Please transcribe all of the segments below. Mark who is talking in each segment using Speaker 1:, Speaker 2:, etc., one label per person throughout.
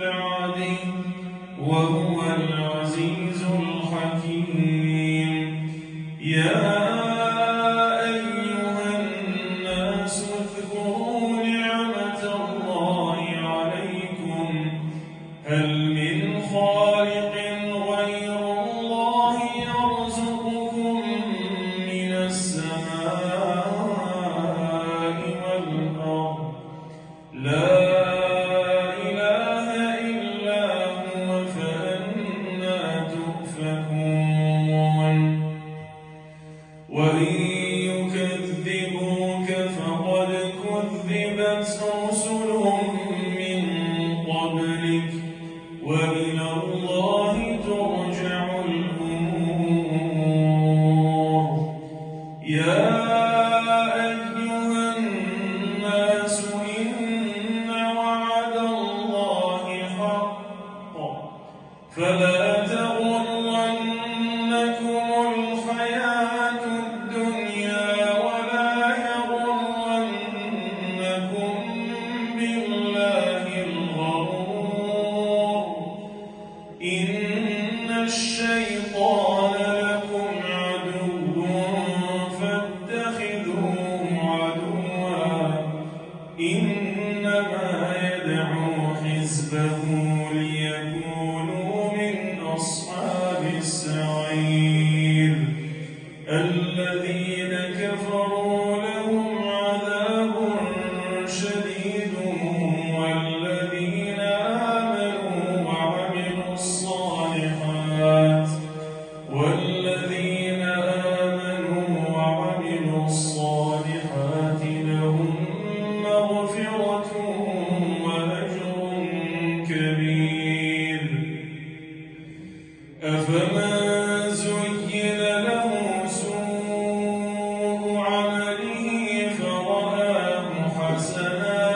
Speaker 1: بعده وهو العزيز الحكيم. يا أيها الناس اذكروا نعمة الله عليكم هل من خالق غير الله يرزقكم من السماء والأرض لا وإن يكذبوك فقد كذبت رسل من قبلك وإلى الله ترجع الأمور. يا أيها الناس إن وعد الله حق فلا تغرنكم الحياة الدنيا ولا يغرنكم بالله الغرور. إن الشيطان لكم عدو فاتخذوه عدوا إنما يدعو حزبه ليكونوا من أصحاب السعير. الذين كفروا لهم عذاب شديد والذين آمنوا وعملوا الصالحات لهم مغفرة وأجر كبير. أفمن زين له سوء عمله فرآه حسنا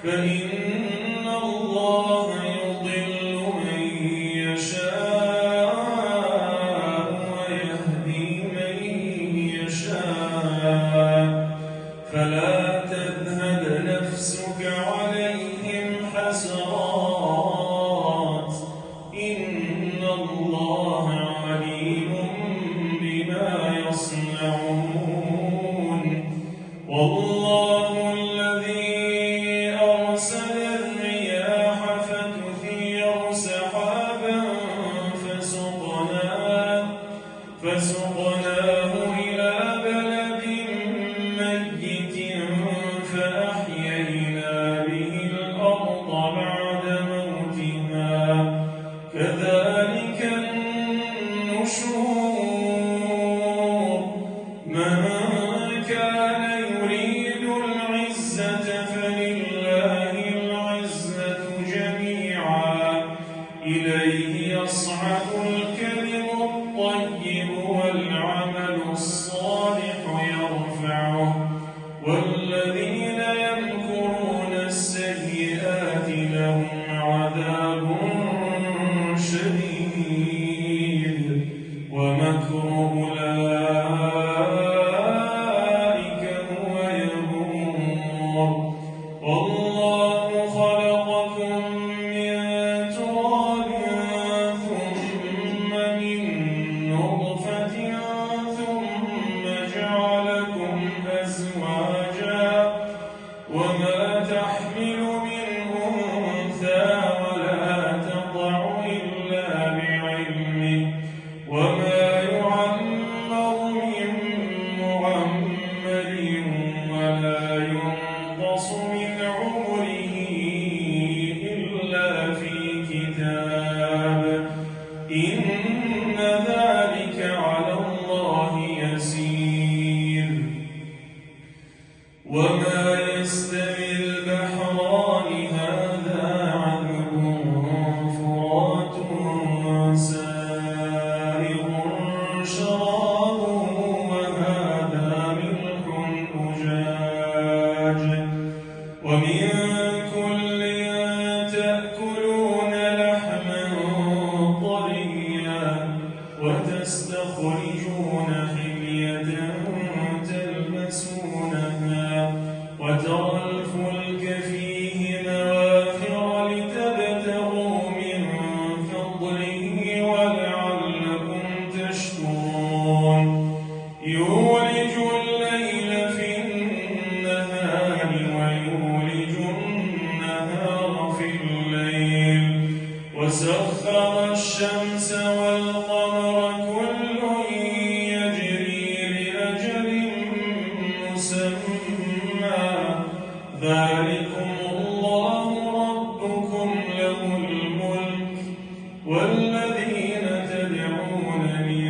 Speaker 1: فإن الله يضل من يشاء ويهدي من يشاء فلا تذهب نفسك عليهم حسرات إن الله عليم بما يصنعون. والله الذي أرسل الرياح فتثير سحابا فسقناه إلى بلد ميت فأحيينا به الأرض بعد موتها كذلك النشور. من كان يريد العزة فلله العزة جميعا إليه يصعد الكلم الطيب والعمل الصالح يرفعه والذين يمكرون السيئات لهم عذاب شديد ومكر أولئك هو يبور. والله خلقكم من تراب وسخر الشمس والقمر كل يجري لأجل مسمى ذلكم الله ربكم له الملك والذين تدعون من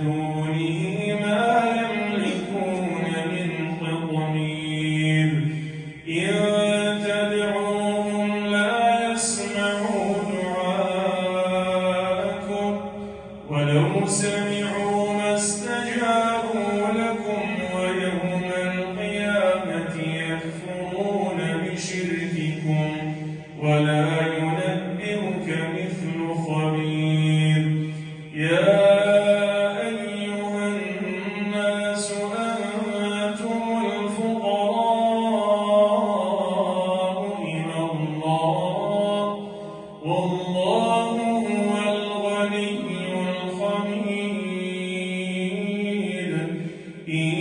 Speaker 1: دونه ما يملكون من قطمير إن تدعوهم لا يسمعوا دعاءكم ولو سمعوا ما استجابوا لكم ويوم القيامة يكفرون بشرككم ولا ينبئك مثل خبير يا أيها الناس أنتم الفقراء إلى الله والله هو الغني الحميد إن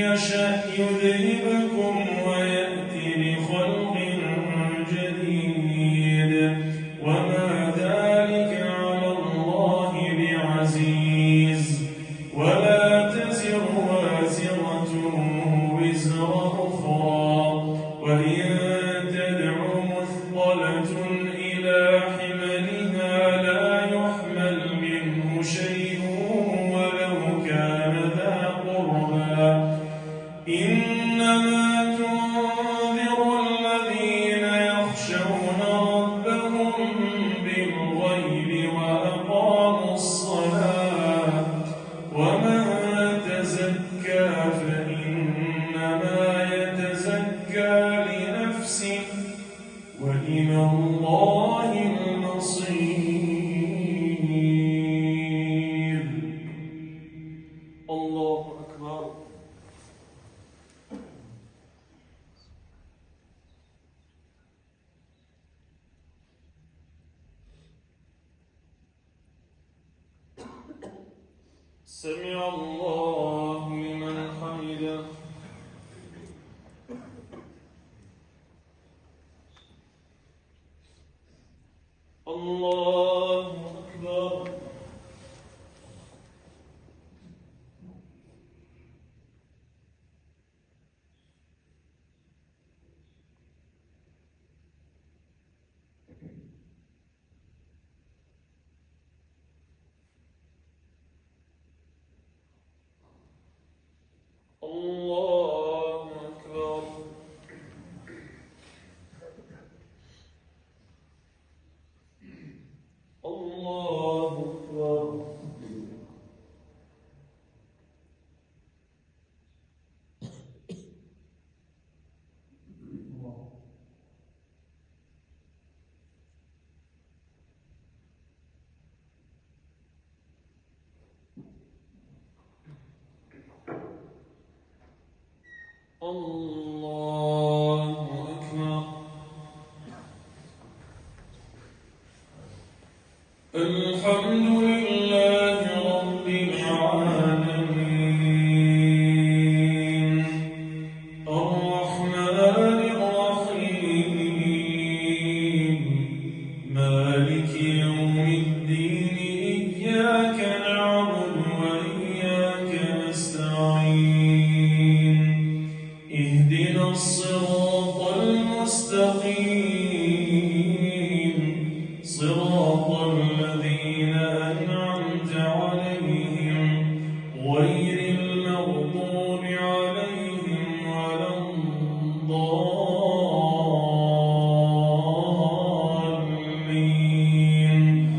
Speaker 1: يشأ يذهبكم ويأتي بخلق جديد وما ذلك على الله بعزيز ولا تزر وازرة وزر أخرى وإن تدع مثقلة إلى حملها لا يحمل منه شيء ولو كان ذا قربى إنما تنذر الذين يخشون ربهم بالغيب وأقاموا الصلاة ومن تزكى فإنما يتزكى لنفسه وإلى الله المصير الله أكبر سمع الله لمن حمده الله أكبر الله أكبر الله أكبر الله أكبر الحمد لله رب العالمين الرحمن الرحيم مالك يوم الدين إياك نعبد وإياك نستعين اهدنا الصراط المستقيم صراط الذين أنعمت عليهم غير المغضوب عليهم ولا الضالين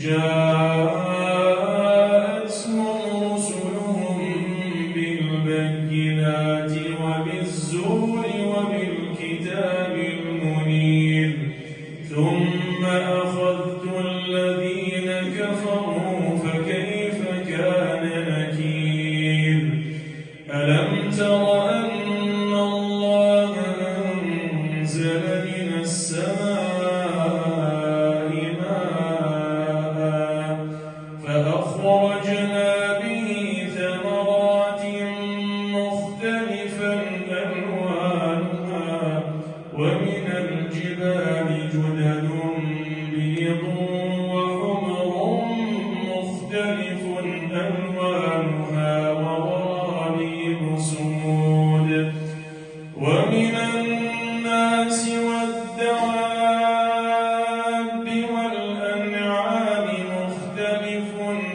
Speaker 1: جاءتهم رسلهم بالبينات وبالزبر وبالكتاب المنير ثم أخذت الذين كفروا فكيف كان نكير ألم تر أن الله أنزل من السماء ماء فأخرجنا به ثمرات مختلفا ألوانها ومن الجبال جدد بيض وحمر مختلف ألوانها وغرابيب سود ومن الناس والدواب والأنعام مختلف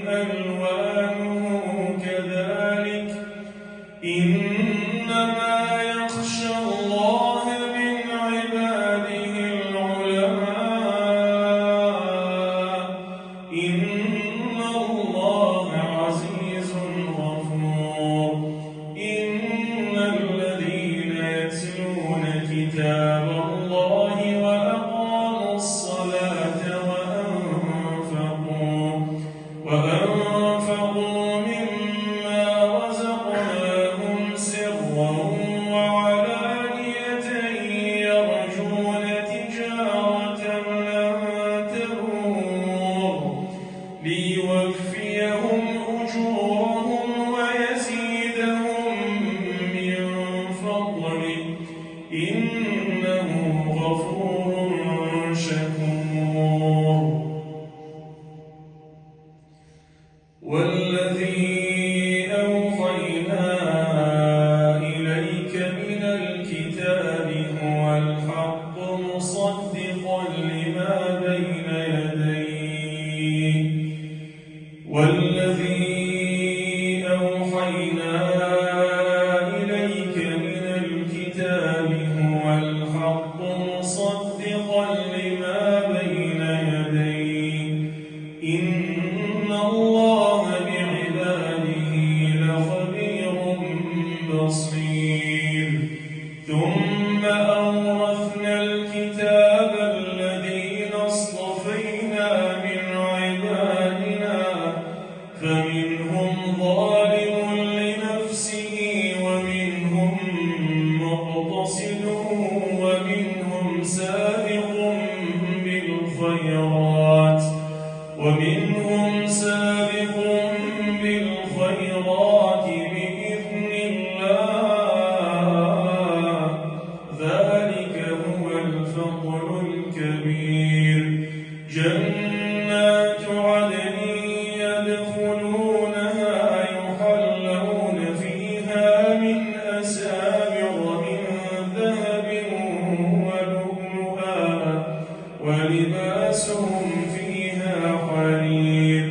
Speaker 1: ألوانه كذلك إنما يخشى الله من عباده العلماء إن الله عزيز غفور إن الذين يتلون كتاب الله وأقاموا الصلاة وأنفقوا مما رزقناهم سرا وعلانية يرجون تجارة لن تبور ليوفيهم أجورهم ويزيدهم من فضله إنه غفور شكور والذي أوحينا إليك من الكتاب هو الحق مصدقا لما بين يديه والذي أوحينا إليك من الكتاب هو الحق مصدقا لما بين يديه إن الله بعباده لخبير بصير ثم أورثنا الكتاب الذين اصطفينا من عبادنا فمنهم ظالم لنفسه ومنهم مقتصد ومنهم سابق بالخيرات بإذن الله ذلك هو الفضل الكبير جنات عدن يدخلونها يحلون فيها من أساور من ذهب ولؤلؤا ولباسهم فيها حرير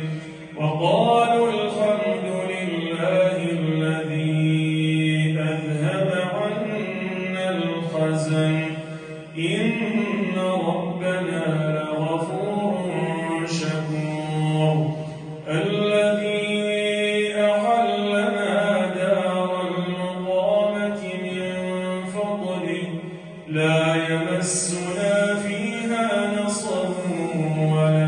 Speaker 1: وقالوا الحمد لله الذي أذهب عنا الحزن إن ربنا لغفور شكور الذي أحلنا دار المقامة من فضله لا يمسنا فيها نصب ولا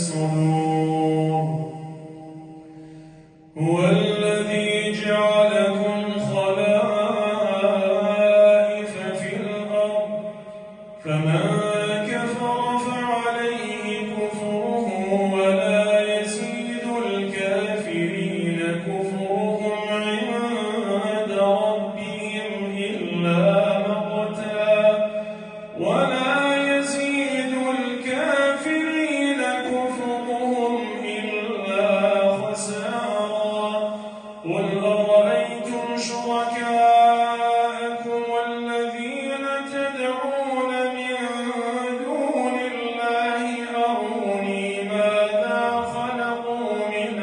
Speaker 1: الصدور هو الذي جعلكم خلائف في الأرض فمن كفر فعليه كفره ولا يزيد الكافرين كفرهم عند ربهم إلا مقتا ولا يزيد الكافرين كفرهم إلا خسارا قل أرأيتم شركاءكم والذين تدعون من دون الله أروني ماذا خلقوا من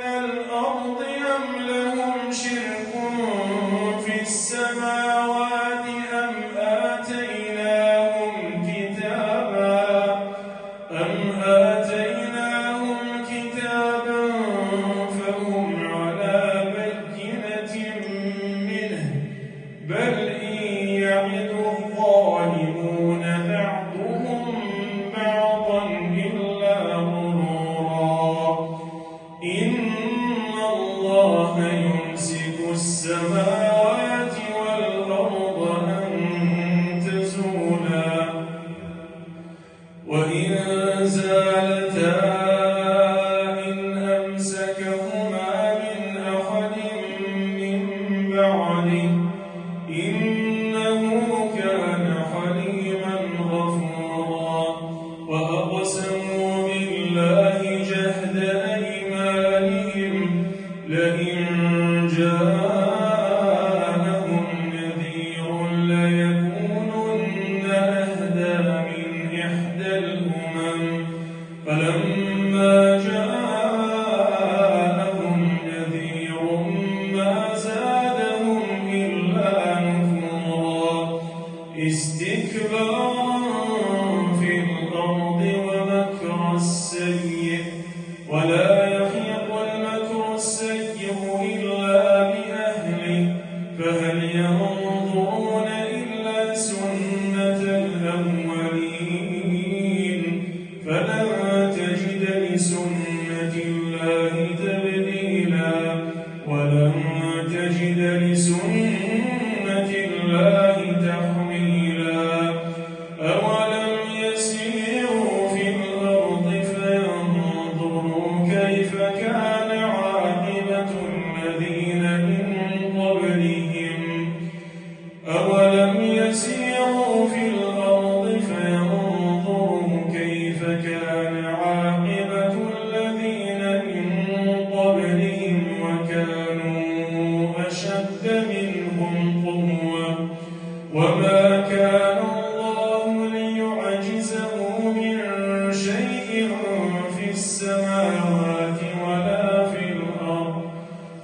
Speaker 1: الأرض أم لهم شرك في السماوات أم آتيناهم كتابا فهم على بينة منه بل إن يعد الظالمون بعضهم بعضا إلا غرورا إن الله يمسك السماوات والأرض أن تزولا وإن زالتا إن أمسكهما من أحد من بعده إنه كان حليما غفورا وأقسموا بالله جهد أيمانهم لئن جاءهم نذير ليكونن أهدى من إحدى الأمم فلما جاءهم نذير ما زادهم إلا نفورا استكبارا في الأرض ومكر السيء ولا يحيق المكر السيء إلا بأهله فهل ينظرون إلا سنة الأولين فلن تجد لسنة الله تبديلا ولن تجد لسنة الله تحويلا أولم يسيروا في الأرض فينظروا كيف كان عاقبة الذين من قبلهم أولم يسيروا في الأرض فينظروا كيف كان عاقبة الذين من قبلهم وكانوا أشد منهم قوة وما كان الله ليعجزه من شيء في السماوات ولا في الأرض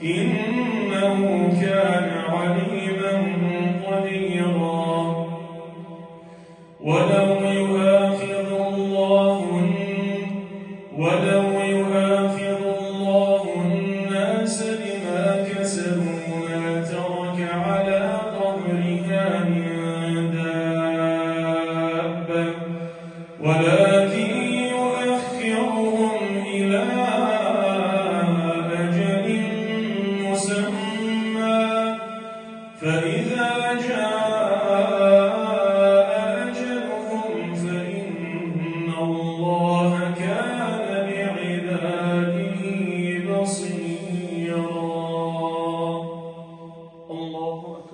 Speaker 1: إنه كان عليما قديرا ولو يؤاخذ الله الناس بما كسبوا ما ترك على ظهرها من دابة ولكن